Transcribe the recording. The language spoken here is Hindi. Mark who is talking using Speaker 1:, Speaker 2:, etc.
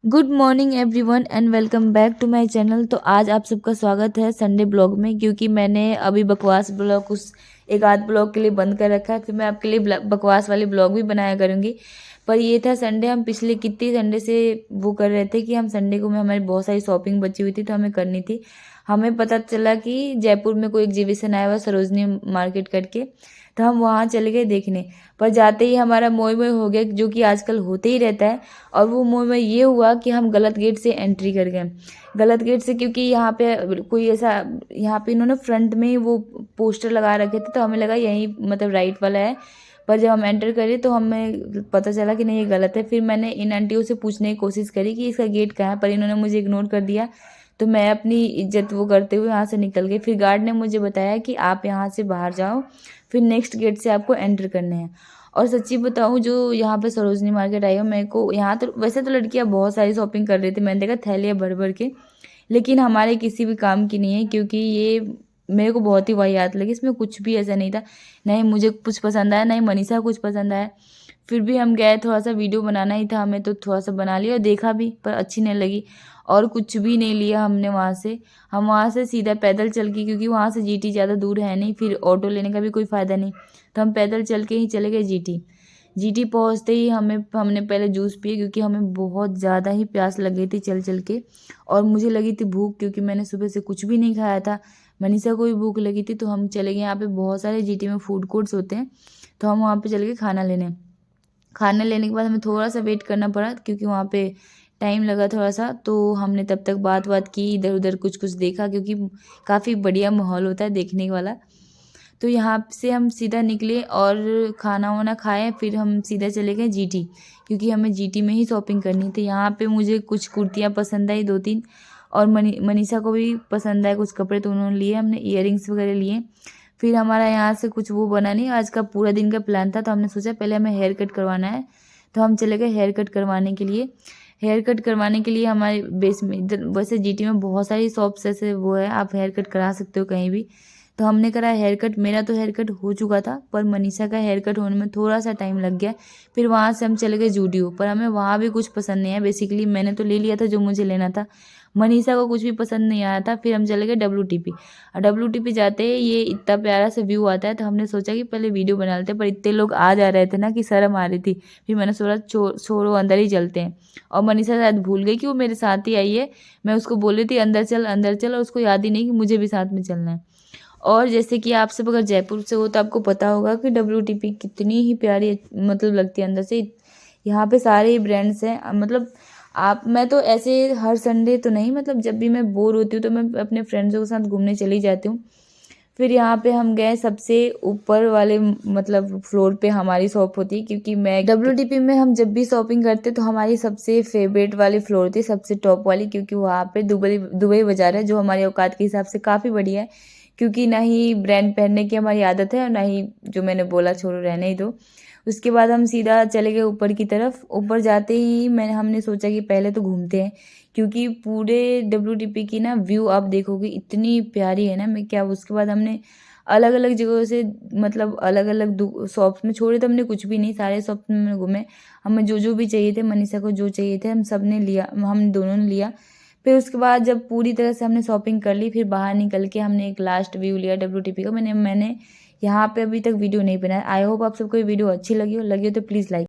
Speaker 1: Good morning everyone and welcome back to my channel. तो आज आप सबका स्वागत है संडे ब्लॉग में, क्योंकि मैंने अभी बकवास ब्लॉग कुछ एक आध ब्लॉग के लिए बंद कर रखा है। फिर मैं आपके लिए बकवास वाली ब्लॉग भी बनाया करूँगी। पर ये था संडे, हम पिछले कितने संडे से वो कर रहे थे कि हम संडे को में हमारी बहुत सारी शॉपिंग बची हुई थी तो हमें करनी थी। हमें पता चला कि जयपुर में कोई एग्जीबिशन आया हुआ सरोजनी मार्केट करके, तो हम वहाँ चले गए देखने। पर जाते ही हमारा मोह मोह हो गया, जो कि आजकल होते ही रहता है। और वो मोह में ये हुआ कि हम गलत गेट से एंट्री कर गए, गलत गेट से, क्योंकि यहाँ पे कोई ऐसा, यहाँ पे इन्होंने फ्रंट में ही वो पोस्टर लगा रखे थे तो हमें लगा यही मतलब राइट वाला है। पर जब हम एंटर करे तो हमें पता चला कि नहीं, ये गलत है। फिर मैंने इन आंटियों से पूछने की कोशिश करी कि इसका गेट कहाँ है, पर इन्होंने मुझे इग्नोर कर दिया। तो मैं अपनी इज्जत वो करते हुए यहाँ से निकल गई। फिर गार्ड ने मुझे बताया कि आप यहाँ से बाहर जाओ, फिर नेक्स्ट गेट से आपको एंटर करने हैं। और सच्ची बताऊँ, जो यहाँ पे सरोजनी मार्केट आई हो, मेरे को यहाँ तो वैसे तो लड़कियाँ बहुत सारी शॉपिंग कर रही थी, मैंने देखा थैलियाँ भर भर के, लेकिन हमारे किसी भी काम की नहीं है। क्योंकि ये मेरे को बहुत ही वाहियात लगी, इसमें कुछ भी ऐसा नहीं था। नहीं मुझे कुछ पसंद आया, नहीं मनीषा कुछ पसंद आया। फिर भी हम गए, थोड़ा सा वीडियो बनाना ही था हमें, तो थोड़ा सा बना लिया और देखा भी, पर अच्छी नहीं लगी। और कुछ भी नहीं लिया हमने वहाँ से। हम वहाँ से सीधा पैदल चल के, क्योंकि वहाँ से जीटी ज़्यादा दूर है नहीं, फिर ऑटो लेने का भी कोई फ़ायदा नहीं, तो हम पैदल चल के ही चले गए जीटी। जीटी पहुँचते ही हमने पहले जूस पिए, क्योंकि हमें बहुत ज़्यादा ही प्यास लग गई थी चल चल के। और मुझे लगी थी भूख, क्योंकि मैंने सुबह से कुछ भी नहीं खाया था। मनीषा को भी भूख लगी थी, तो हम चले गए। यहाँ पे बहुत सारे जीटी में फूड कोर्ट्स होते हैं, तो हम वहाँ पे चले गए खाना लेने। खाना लेने के बाद हमें थोड़ा सा वेट करना पड़ा, क्योंकि वहाँ पे टाइम लगा थोड़ा सा। तो हमने तब तक बात की, इधर उधर कुछ कुछ देखा, क्योंकि काफ़ी बढ़िया माहौल होता है देखने वाला। तो यहाँ से हम सीधा निकले और खाना वाना खाए, फिर हम सीधा चले गए जीटी, क्योंकि हमें जीटी में ही शॉपिंग करनी थी। यहाँ पे मुझे कुछ कुर्तियाँ पसंद आई 2-3, और मनीषा को भी पसंद आए कुछ कपड़े, तो उन्होंने लिए, हमने इयररिंग्स वगैरह लिए। फिर हमारा यहाँ से कुछ वो बना नहीं, आज का पूरा दिन का प्लान था, तो हमने सोचा पहले हमें हेयर कट करवाना है, तो हम चले गए हेयर कट करवाने के लिए। हेयर कट करवाने के लिए हमारे बेस में इधर वैसे जीटी में बहुत सारी शॉप्स ऐसे वो है, आप हेयर कट करा सकते हो कहीं भी। तो हमने करा हेयर कट। मेरा तो हेयर कट हो चुका था, पर मनीषा का हेयर कट होने में थोड़ा सा टाइम लग गया। फिर वहाँ से हम चले गए जूडियो, पर हमें वहाँ भी कुछ पसंद नहीं आया। बेसिकली मैंने तो ले लिया था जो मुझे लेना था, मनीषा को कुछ भी पसंद नहीं आया था। फिर हम चले गए WTP, और WTP जाते ही ये इतना प्यारा सा व्यू आता है, तो हमने सोचा कि पहले वीडियो बना लेते हैं, पर इतने लोग आ जा रहे थे ना कि शर्म आ रही थी। फिर मैंने सोचा छोड़ो अंदर ही चलते हैं। और मनीषा शायद भूल गई कि वो मेरे साथ ही आई है। मैं उसको बोल रही थी अंदर चल अंदर चल, और उसको याद ही नहीं कि मुझे भी साथ में चलना है। और जैसे कि आप सब अगर जयपुर से हो तो आपको पता होगा कि WTP कितनी ही प्यारी मतलब लगती है अंदर से। यहाँ पे सारे ही ब्रांड्स हैं, मतलब आप, मैं तो ऐसे हर संडे तो नहीं, मतलब जब भी मैं बोर होती हूँ तो मैं अपने फ्रेंड्सों के साथ घूमने चली जाती हूँ। फिर यहाँ पे हम गए सबसे ऊपर वाले मतलब फ्लोर पे हमारी शॉप होती है, क्योंकि मैं WTP में हम जब भी शॉपिंग करते तो हमारी सबसे फेवरेट वाली फ्लोर थी, सबसे टॉप वाली, क्योंकि वहाँ पे दुबई दुबई बाजार है, जो हमारी औकात के हिसाब से काफ़ी बढ़िया है। क्योंकि ना ही ब्रांड पहनने की हमारी आदत है, और ना ही जो मैंने बोला छोड़ो रहने ही दो। उसके बाद हम सीधा चले गए ऊपर की तरफ। ऊपर जाते ही हमने सोचा कि पहले तो घूमते हैं, क्योंकि पूरे WTP की ना व्यू आप देखोगे इतनी प्यारी है ना, मैं क्या। उसके बाद हमने अलग अलग जगहों से, मतलब अलग अलग शॉप्स में छोड़े तो हमने कुछ भी नहीं, सारे शॉप्स में घूमे। हमें जो जो भी चाहिए थे, मनीषा को जो चाहिए थे, हम सब ने लिया, हम दोनों ने लिया। फिर उसके बाद जब पूरी तरह से हमने शॉपिंग कर ली, फिर बाहर निकल के हमने एक लास्ट व्यू लिया WTP का। मैंने यहाँ पे अभी तक वीडियो नहीं बनाया। आई होप आप सबको ये वीडियो अच्छी लगी हो तो प्लीज़ लाइक